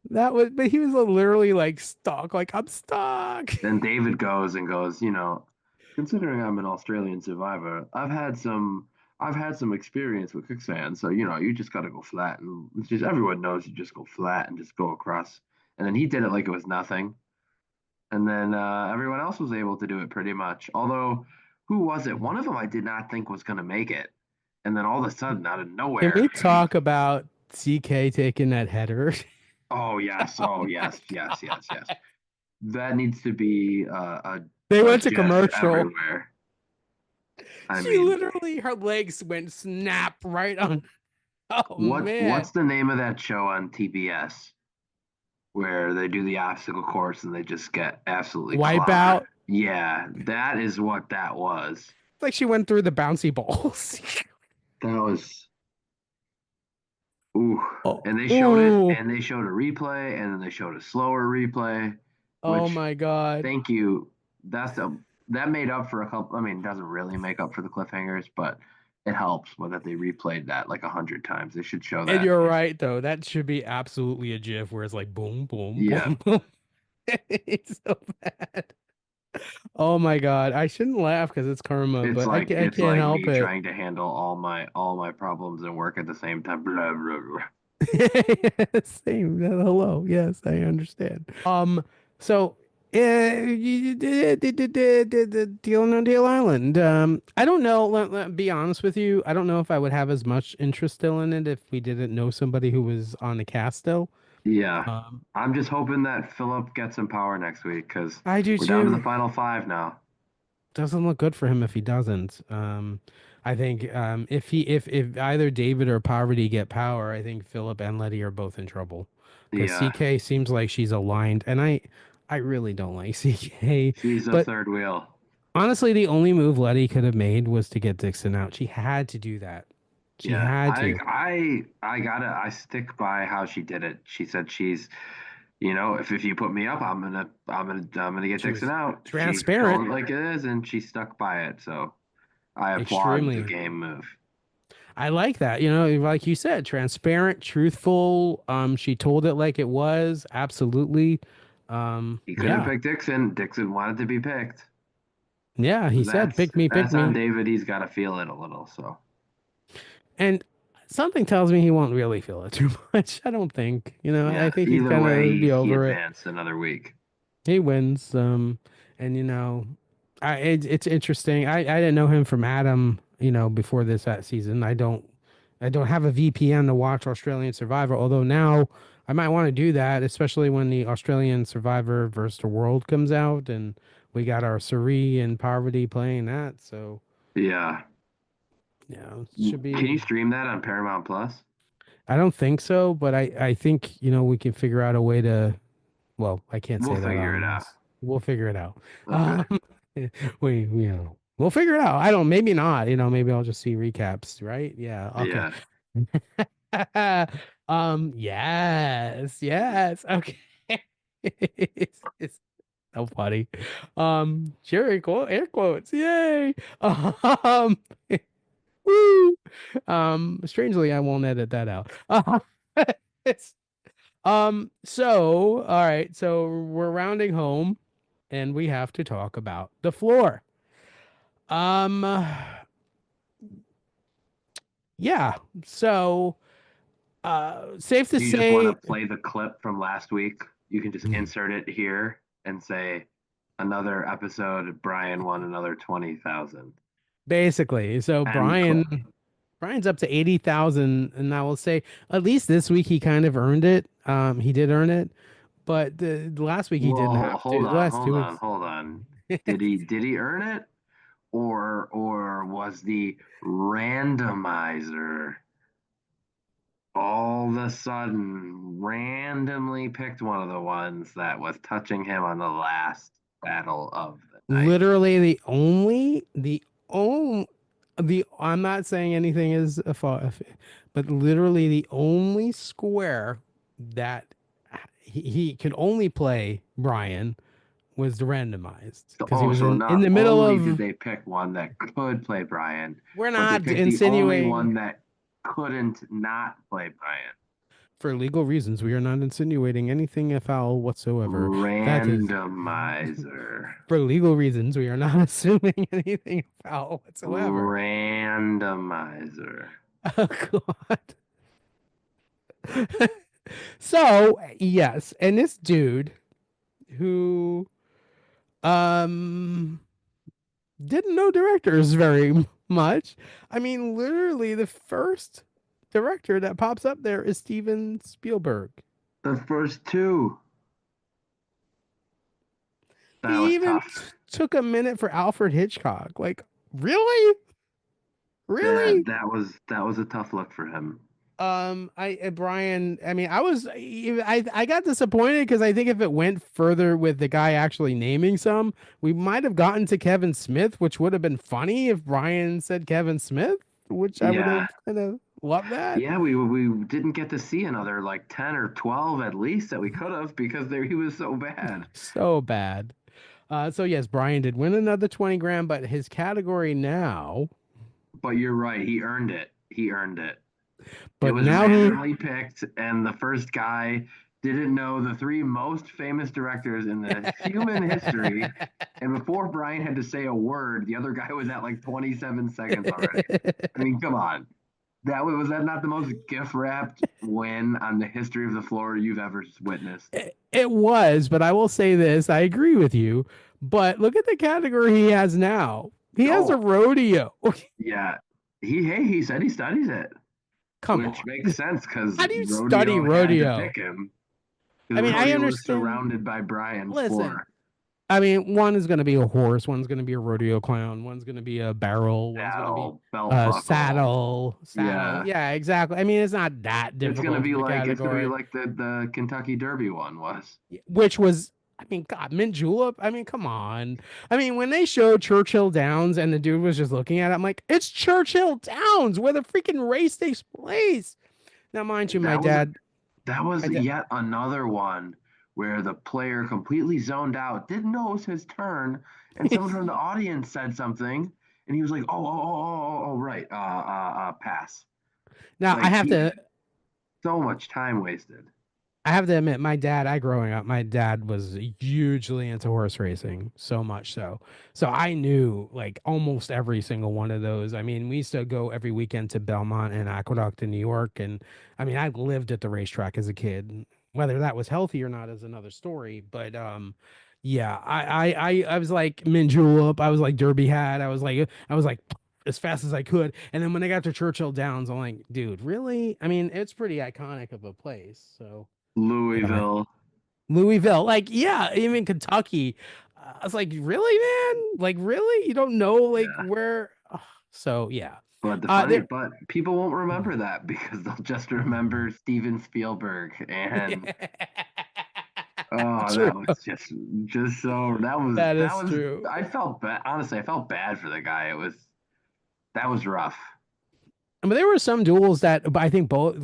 But he was literally like stuck. Like I'm stuck. Then David goes and goes, considering I'm an Australian survivor, I've had some experience with quicksand, so you just gotta go flat and it's just everyone knows you just go flat and just go across. And then he did it like it was nothing. And then everyone else was able to do it pretty much. Although, who was it? One of them I did not think was gonna make it. And then all of a sudden, out of Can nowhere, we talk about CK taking that header? oh yes, Oh oh my yes, yes, God. yes, yes. That needs to be They a went to GIF commercial. everywhere. I She mean, literally, her legs went snap right on. Oh man. what's the name of that show on TBS where they do the obstacle course and they just get absolutely clobbered? Wipeout. Yeah, that is what that was. It's like she went through the bouncy balls. That was ooh. Oh, And they showed it ooh. and they showed a replay and then they showed a slower replay, Oh which my God. thank you. That made up for a couple. I mean, it doesn't really make up for the cliffhangers, but it helps with that they replayed that like 100 times. They should show And that. you're right though. That should be absolutely a GIF where it's like boom, boom, Yeah, boom, boom. It's so bad. Oh my God. I shouldn't laugh because it's karma, but I it's can't like help me it. trying to handle all my problems and work at the same time. Blah, blah, blah. Same. Hello. Yes, I understand. So you did Deal No Deal Island. I don't know. Be honest with you. I don't know if I would have as much interest still in it if we didn't know somebody who was on the cast still. Yeah, Um, I'm just hoping that Philip gets some power next week because I do we're down to the too. final five now. Doesn't look good for him if he doesn't. I think if either David or Poverty get power, I think Philip and Letty are both in trouble because Yeah, CK seems like she's aligned, and I really don't like CK. she's a But third wheel. honestly, the only move Letty could have made was to get Dixon out. She had to do that. She Yeah, had to. I stick by how she did it. She said if you put me up, I'm gonna get Dixon Truth. out. She Transparent. told it like it is, and she stuck by it. So I applaud the Extremely. game move. I like that. Like you said, transparent, truthful. She told it like it was. Absolutely. He couldn't Yeah. pick Dixon. Dixon wanted to be picked. Yeah, he said, That's pick me, pick that's on me. David. He's got to feel it a little. So And something tells me he won't really feel it too much. I don't think. I yeah. think he's Either gonna way, be he over it. advanced another week. He wins. And it's interesting. I didn't know him from Adam, before that season. I don't have a VPN to watch Australian Survivor, although now I might want to do that, especially when the Australian Survivor versus the World comes out and we got our Suri and Parvati playing that. So Yeah. yeah, it should Can you be. stream that on Paramount Plus? I don't think so, but I think, we can figure out a way to. Well, I can't We'll say that figure it on out. this. We'll figure it out. Okay. We'll figure it out. I don't, maybe not, maybe I'll just see recaps, right? Yeah. Okay. Yeah. Yes, yes. Okay. It's so funny. Sure, air quotes. Yay. Woo. Strangely, I won't edit that out. It's all right, so we're rounding home and we have to talk about the floor. Um, yeah, so safe to Do you just want to say, play the clip from last week? You can just insert it here and say another episode. Brian won another 20,000. basically, so End clip. Brian's up to 80,000, and I will say at least this week he kind of earned it. He did earn it, but the last week he didn't Whoa, have hold to. The on, last hold 2 weeks. on, hold on. Did he earn it? Or was the randomizer all of a sudden randomly picked one of the ones that was touching him on the last battle of the night? Literally the I'm not saying anything is a fault, but literally the only square that he could only play Brian was randomized So, because he was so in not the middle only did of. they pick one that could play Brian, We're but they not picked the only insinuating. one that couldn't not play Brian. For legal reasons, we are not insinuating anything foul whatsoever. That is Randomizer. for legal reasons, we are not assuming anything foul whatsoever. Randomizer. Oh God. So, yes, and this dude who um didn't know directors very much. I mean, literally the first director that pops up there is Steven Spielberg. The first two. That He was even tough. took a minute for Alfred Hitchcock. Like, really? That Really? that was that was a tough look for him. Brian, I mean, I got disappointed because I think if it went further with the guy actually naming some, we might have gotten to Kevin Smith, which would have been funny if Brian said Kevin Smith, which I would Yeah. have kind of loved that. Yeah, we didn't get to see another like 10 or 12 at least that we could have because he was so bad. So bad. So yes, Brian did win another 20 grand, but his category now, But you're right, he earned it. He earned it. It but was now he randomly picked, and the first guy didn't know the three most famous directors in the human history. And before Brian had to say a word, the other guy was at like 27 seconds already. I mean, come on. Was that not the most gift wrapped win on the history of the floor you've ever witnessed? it was, but I will say this, I agree with you, but look at the category he has now. He has a Oh, rodeo. yeah. He said he studies it, Come which on. makes sense because How do you study Rodeo had to rodeo? pick him I because mean, I Rodeo was understand. surrounded by Brian's Listen, floor. I mean, one is going to be a horse, one's going to be a rodeo clown, one's going to be a barrel, one's going to be Saddle, belt a buckle. saddle. Yeah. Yeah, exactly. I mean, it's not that difficult of a It's gonna be category, like the Kentucky Derby one was. which was, I mean, God, mint julep. I mean, come on. I mean, when they showed Churchill Downs and the dude was just looking at it, I'm like, it's Churchill Downs where the freaking race takes place. Now, mind you, That was yet another one where the player completely zoned out, didn't know it was his turn, and someone from the audience said something, and he was like, oh, right, pass. Now Like he, I so much time wasted. have to admit, my dad, I growing up, my dad was hugely into horse racing, so much so. So I knew like almost every single one of those. I mean, we used to go every weekend to Belmont and Aqueduct in New York. And I mean, I lived at the racetrack as a kid. Whether that was healthy or not is another story. But yeah, I was like mint julep. I was like Derby hat. I was like as fast as I could. And then when I got to Churchill Downs, I'm like, dude, really? I mean, it's pretty iconic of a place. So. Yeah, man. Louisville. Louisville. Like, yeah, even Kentucky. I was like, really, man? Like, really? You don't know like Yeah. where? Ugh. So yeah. There. But people won't remember that because they'll just remember Steven Spielberg and oh, True. that was just so That that is was true. I felt bad. Honestly, I felt bad for the guy. It was that was rough. But there were some duels that but I think both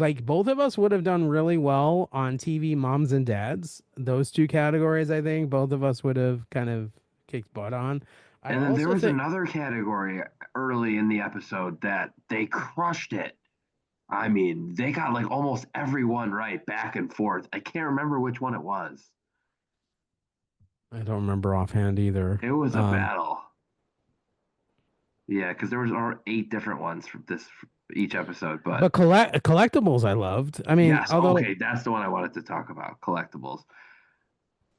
of us would have done really well on TV, moms and dads. Those two categories, I think both of us would have kind of kicked butt on. I And then there also was think another category early in the episode that they crushed it. I mean, they got like almost everyone right back and forth. I can't remember which one it was. I don't remember offhand either. It was a battle. Yeah, because there was 8 different ones for this for each episode. But But collectibles I loved. I mean, yes, although okay, that's the one I wanted to talk about. Collectibles.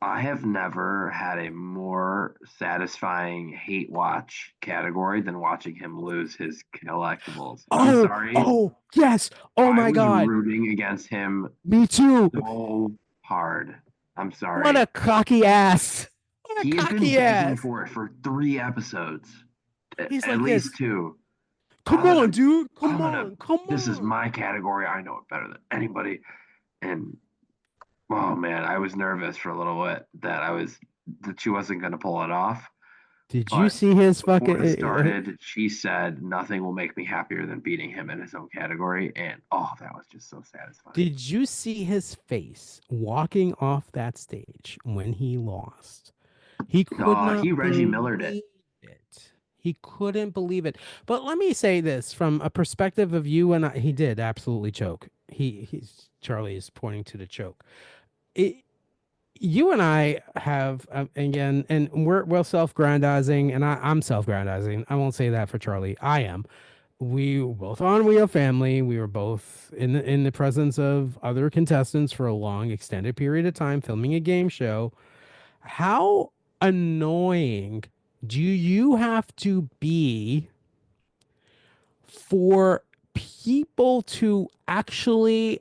I have never had a more satisfying hate watch category than watching him lose his collectibles. I'm sorry. oh, yes. Oh I my was God. rooting against him Me too. so hard. I'm What a sorry. cocky ass. What a He had been cocky begging ass. for it for 3 episodes, He's at like least this. two. Come I'm on, gonna, dude. Come I'm gonna. on. Come This is on. my category. I know it better than anybody. And oh man, I was nervous for a little bit that she wasn't gonna pull it off. Did you But see his before it fucking started, she said nothing will make me happier than beating him in his own category. And oh, that was just so satisfying. did you see his face walking off that stage when he lost? He could not He Reggie Millered it. believe it. He couldn't believe it. But let me say this from a perspective of you and I, he did absolutely choke. He's Charlie is pointing to the choke. It, you and I have again, and we're self-grandizing, and I'm self-grandizing. I won't say that for Charlie. I am. We were both on We Have Family. We were both in the presence of other contestants for a long, extended period of time, filming a game show. How annoying do you have to be for people to actually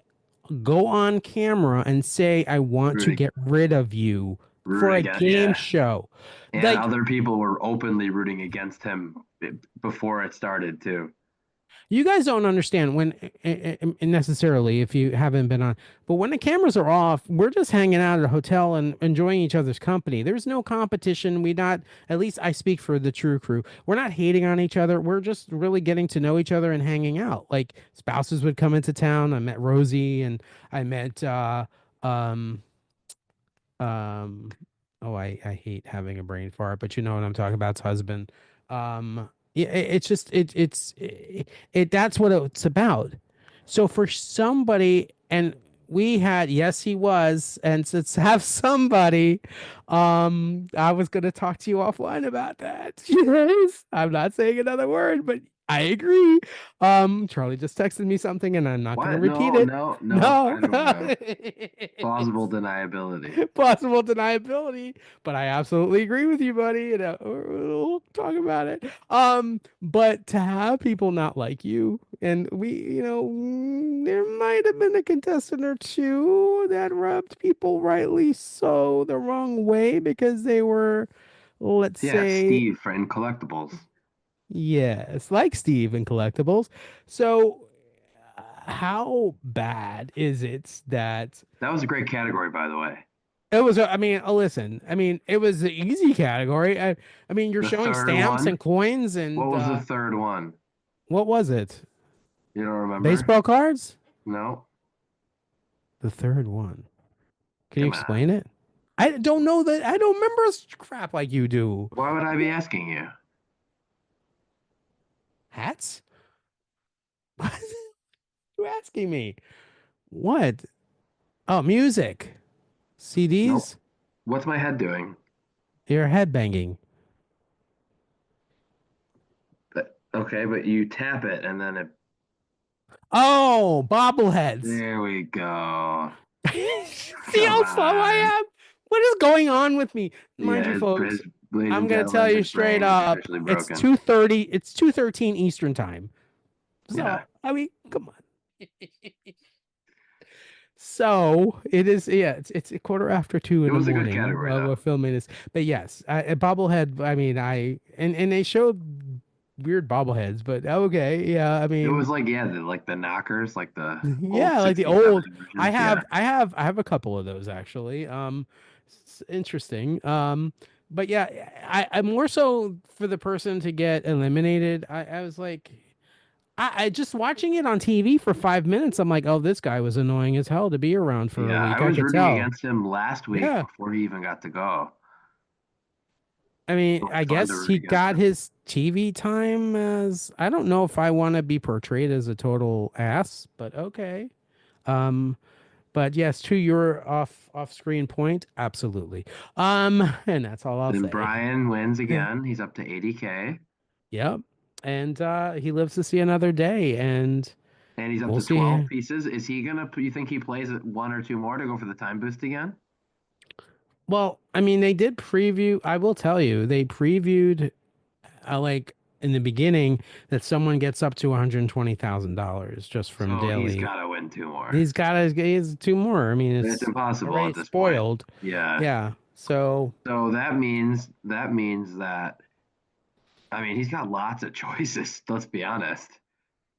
go on camera and say, I want to Root, get rid of you for root a again. game Yeah. show? And Like, other people were openly rooting against him before it started, too. you guys don't understand when necessarily if you haven't been on, but when the cameras are off, we're just hanging out at a hotel and enjoying each other's company. There's no competition. We not, at least I speak for the true crew. We're not hating on each other. We're just really getting to know each other and hanging out. Like spouses would come into town. I met Rosie and I met um um oh I hate having a brain fart, but you know what I'm talking about, it's husband. Yeah, it's just that's what it's about. So for somebody, and we had, yes he was, and to have somebody, I was gonna talk to you offline about that. Yes, I'm not saying another word, but I agree. Charlie just texted me something and I'm not gonna What? repeat No, it. no, no. No. I don't know. Plausible deniability. Possible deniability, but I absolutely agree with you, buddy. You know, we'll talk about it. But to have people not like you, and there might have been a contestant or two that rubbed people rightly so the wrong way because they were, let's Yeah, say, Steve in Collectibles. yes, like Steve in Collectibles. So, how bad is it that That was a great category, by the way. it was, I mean, listen, I mean, it was the easy category. I mean, you're The showing third stamps one. and coins What and was the third one? what was it? You don't remember? Baseball cards? No? The third one. Can you Come on. explain it? I don't know that. I don't remember crap like you do. Why would I be asking you? Hats? What are you asking me? What? Oh, music. Nope. CDs? What's my head doing? You're headbanging. Okay, but you tap it and then it. Oh, bobbleheads. There we go. See Come how slow I on. am? What is going on with me? Mind Yeah, you, folks, ladies I'm and gonna tell gentlemen, you his straight brain is up. officially It's broken. 2:30. It's 2:13 Eastern time. Yeah, So, I mean, come on. So it is, yeah. It's a quarter after two it in the was a good morning category while though. we're filming this. But yes, a bobblehead. I mean, and they showed weird bobbleheads, but okay, yeah. I It mean, was like like the knockers, like the old yeah, like the 60s, old. 70s versions. Yeah, I have a couple of those actually. It's interesting. But yeah, I more so for the person to get eliminated. I was like, I just watching it on TV for 5 minutes. I'm like, oh, this guy was annoying as hell to be around for a yeah. I week. I was could rooting tell. against him last week Yeah. before he even got to go. I mean, It was I fun to guess root he against got him. his TV time as I don't know if I want to be portrayed as a total ass, but okay. Um, but yes, to your off screen point, absolutely. And that's all I'll Then say. Brian wins again. He's up to 80K, Yep. And he lives to see another day, and and he's up we'll to 12 see. pieces. Is he gonna? You think he plays one or two more to go for the time boost again? Well, I mean, they did preview. I will tell you, they previewed like in the beginning that someone gets up to $120,000 just from So he's daily. got to win two more. He's two more. I mean, It's it's impossible already at this point. spoiled. Yeah. Yeah. So So that means that I mean he's got lots of choices. Let's be honest.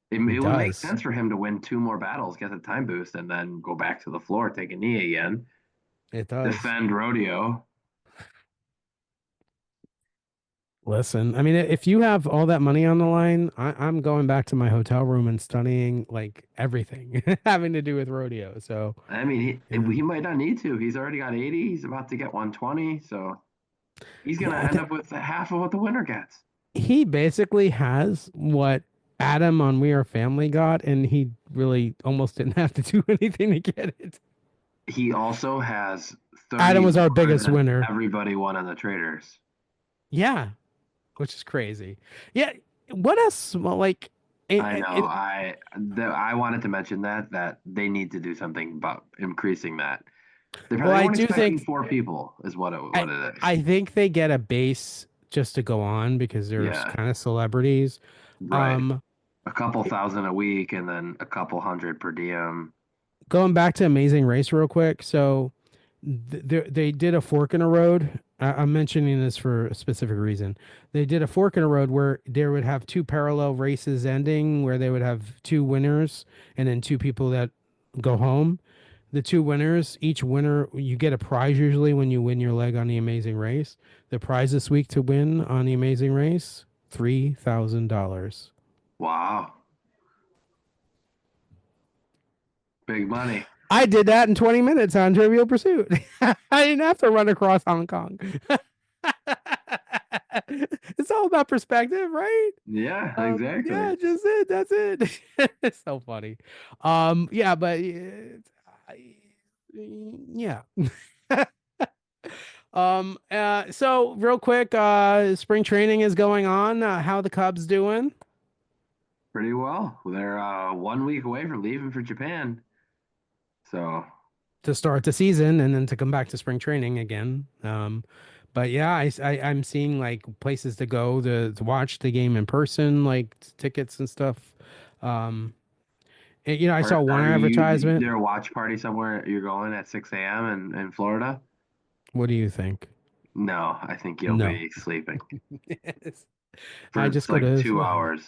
he It would make does. sense for him to win two more battles, get the time boost, and then go back to the floor, take a knee again, It does. defend rodeo. Listen, I mean, if you have all that money on the line, I'm going back to my hotel room and studying like everything having to do with rodeo. So, I mean, yeah. he might not need to. He's already got 80. He's about to get 120. So he's gonna Yeah, end up with half of what the winner gets. he basically has what Adam on We Are Family got, and he really almost didn't have to do anything to get it. He also has 30 Adam was our more biggest than winner. everybody won on the Traitors. Yeah, which is crazy. Yeah, what else? Well, like, I know. I wanted to mention that they need to do something about increasing that. well, They I weren't do expecting think four people, is I what it is. I think they get a base just to go on because they're Yeah, kind of celebrities. right. Um, A couple thousand a week, and then a couple hundred per diem. Going back to Amazing Race real quick. So they did a fork in a road. I'm mentioning this for a specific reason. They did a fork in a road where there would have two parallel races ending, where they would have two winners and then two people that go home. The two winners, each winner, you get a prize usually when you win your leg on the Amazing Race. The prize this week to win on the Amazing Race, $3,000. Wow, big money. I did that in 20 minutes on Trivial Pursuit. I didn't have to run across Hong Kong. It's all about perspective, right? Yeah, Yeah, exactly. just it. That's it. It's so funny. Yeah, but yeah. So real quick, spring training is going on. How the Cubs doing Pretty well. They're 1 week away from leaving for Japan. So to start the season and then to come back to spring training again? But yeah, I'm seeing like places to go to watch the game in person, like tickets and stuff. Um, and, I saw one are you advertisement. there a watch party somewhere you're going at 6 a.m. In Florida? What do you think? No, I think you'll No. be sleeping Yes. I for just go like to. 2 hours.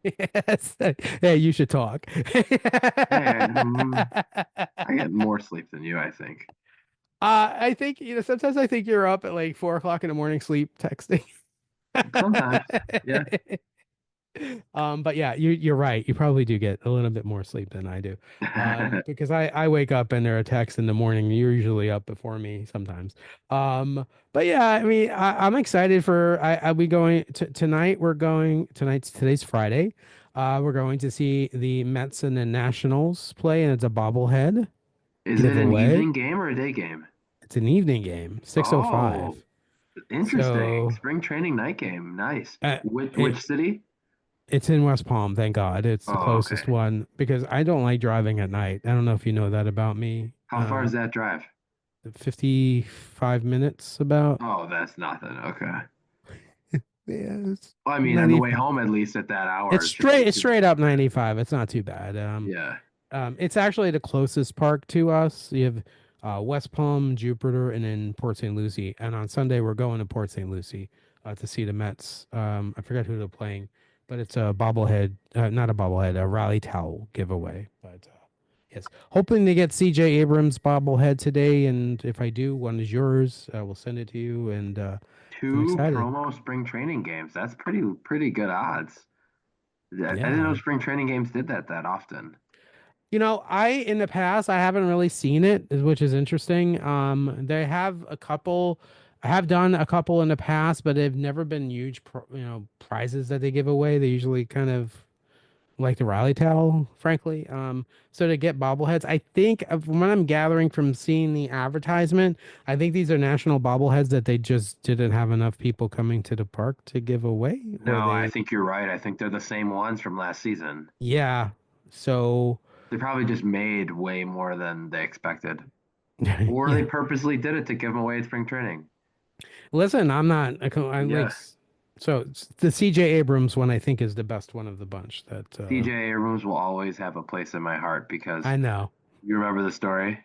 Yes. Hey, you should talk. Hey, I get more sleep than you, I think. I think sometimes I think you're up at like 4 o'clock in the morning, sleep texting. Sometimes, yeah. But yeah, you're right. You probably do get a little bit more sleep than I do. Because I wake up and there are texts in the morning. You're usually up before me sometimes. But yeah, I mean, I'm excited for I we going to tonight. We're going today's Friday. We're going to see the Mets and the Nationals play, and it's a bobblehead Is it an giveaway. evening game or a day game? It's an evening game, Oh, 6:05. interesting. So Spring training night game. Nice. uh, Which it city? it's in West Palm, thank God. It's the Oh, okay. closest one because I don't like driving at night. I don't know if you know that about me. How far is that drive? 55 minutes about. Oh, that's nothing. Okay. Yeah, it's Well, I mean, on the way 95. home, at least at that hour, It's it shouldn't be straight, it's too straight up bad. 95. It's not too bad. Yeah. It's actually the closest park to us. You have West Palm, Jupiter, and then Port St. Lucie. And on Sunday, we're going to Port St. Lucie to see the Mets. I forget who they're playing, but it's a bobblehead, not a bobblehead, a rally towel giveaway. But yes, hoping to get CJ Abrams bobblehead today. And if I do, one is yours. I will send it to you. And I'm Two excited. promo spring training games. That's pretty good odds. I didn't know Yeah. spring training games did that often. In the past I haven't really seen it, which is interesting. They have a couple. I have done a couple in the past, but they've never been huge, prizes that they give away. They usually kind of like the rally towel, frankly. So to get bobbleheads, I think from what I'm gathering from seeing the advertisement, I think these are national bobbleheads that they just didn't have enough people coming to the park to give away, or No, I they, think you're right. I think they're the same ones from last season. yeah. So. They probably just made way more than they expected. Or they Yeah. purposely did it to give them away at spring training. Listen, I'm like, Yeah. so the CJ Abrams one I think is the best one of the bunch that DJ Abrams will always have a place in my heart because I know. you remember the story?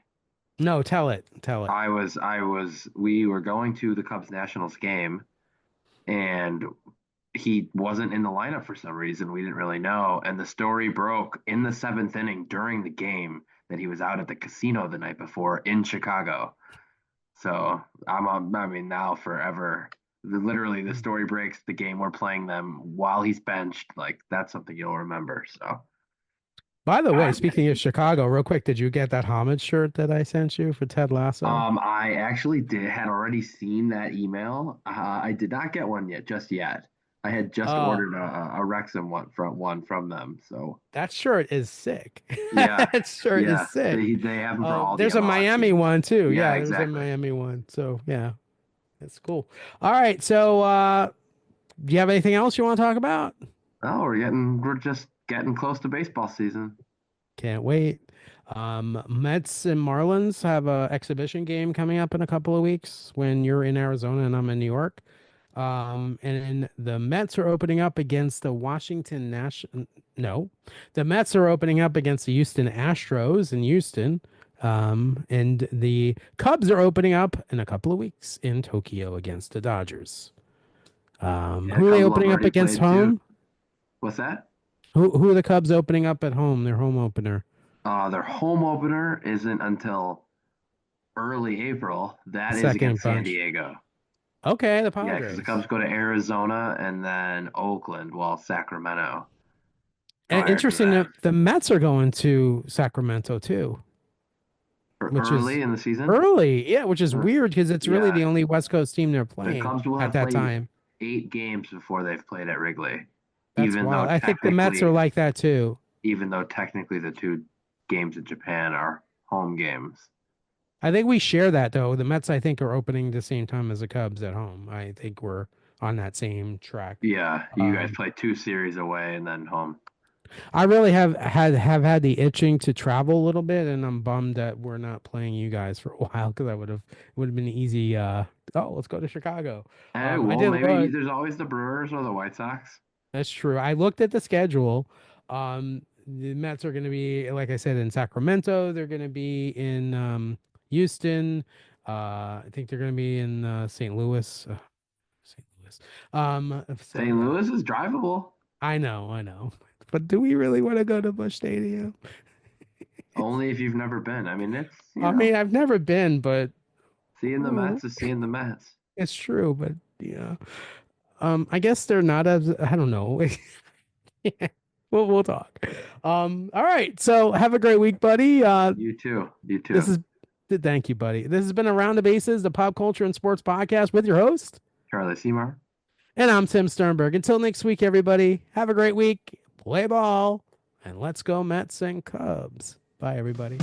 No, tell it. Tell it. We were going to the Cubs Nationals game and he wasn't in the lineup for some reason. We didn't really know. And the story broke in the seventh inning during the game that he was out at the casino the night before in Chicago. So I mean, now forever. Literally, the story breaks the game we're playing them while he's benched. Like, that's something you'll remember. So, By the way, God, speaking of Chicago, real quick, did you get that homage shirt that I sent you for Ted Lasso? I actually had already seen that email. I did not get one just yet. I had just Uh, ordered a Wrexham one from them. So that shirt is sick. yeah, That shirt is yeah, sick. they have them for all the There's a MLS Miami teams. one too. Yeah, Yeah, there's a exactly. Miami one. So yeah, that's cool. All right. So do you have anything else you want to talk about? Oh, we're just getting close to baseball season. Can't wait. Mets and Marlins have a exhibition game coming up in a couple of weeks when you're in Arizona and I'm in New York. And the Mets are opening up against the Washington National. No, the Mets are opening up against the Houston Astros in Houston. And the Cubs are opening up in a couple of weeks in Tokyo against the Dodgers. Yeah, Who are they Cubs will have opening up already against played too. home? What's that? Who are the Cubs opening up at home? Their home opener. Their home opener isn't until early April. The That is second against San bunch. Diego. Okay, the Yeah, because the Padres. Cubs go to Arizona and then Oakland, well, Sacramento And prior to interesting that. that the Mets are going to Sacramento too, For which early is in the season, early. Yeah, which is huh, weird because it's really yeah, the only West Coast team they're the playing Cubs will at have that played time. 8 games before they've played at Wrigley, That's even though wild. I think the Mets are like that too. technically the two games in Japan are home games. I think we share that though. The Mets, I think, are opening the same time as the Cubs at home. I think we're on that same track. Yeah, you guys Um, play 2 series away and then home. I really have had the itching to travel a little bit, and I'm bummed that we're not playing you guys for a while because I would have been easy. Oh, let's go to Chicago. Hey, I well, did maybe look. there's always the Brewers or the White Sox. That's true. I looked at the schedule. The Mets are going to be, like I said, in Sacramento. They're going to be in Houston. I think they're going to be in St. Louis. St. Louis. So St. yeah, Louis is drivable. I know. But do we really want to go to Busch Stadium? It's. Only if you've never been. I mean, it's, I mean, I've never been, but seeing the oh, Mets is seeing the Mets. it's true. But yeah, I guess they're not as. I don't know. We'll talk. All right. So have a great week, buddy. You too. You This too. is thank you, buddy. This has been Around the Bases, the pop culture and sports podcast with your host. Charlie Seymour. And I'm Tim Sternberg. Until next week, everybody, have a great week. Play ball. And let's go Mets and Cubs. Bye, everybody.